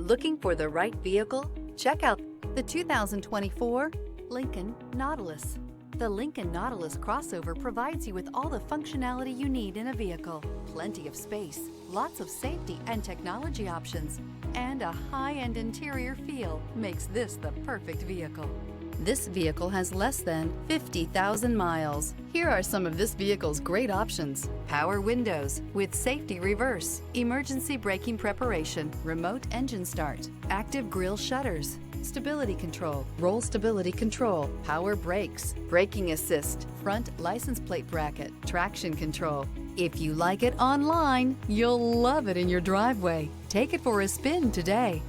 Looking for the right vehicle? Check out the 2024 Lincoln Nautilus. The Lincoln Nautilus crossover provides you with all the functionality you need in a vehicle. Plenty of space, lots of safety and technology options, and a high-end interior feel makes this the perfect vehicle. This vehicle has less than 50,000 miles. Here are some of this vehicle's great options: power windows with safety reverse, emergency braking preparation, remote engine start, active grille shutters, stability control, roll stability control, power brakes, braking assist, front license plate bracket, traction control. If you like it online, you'll love it in your driveway. Take it for a spin today.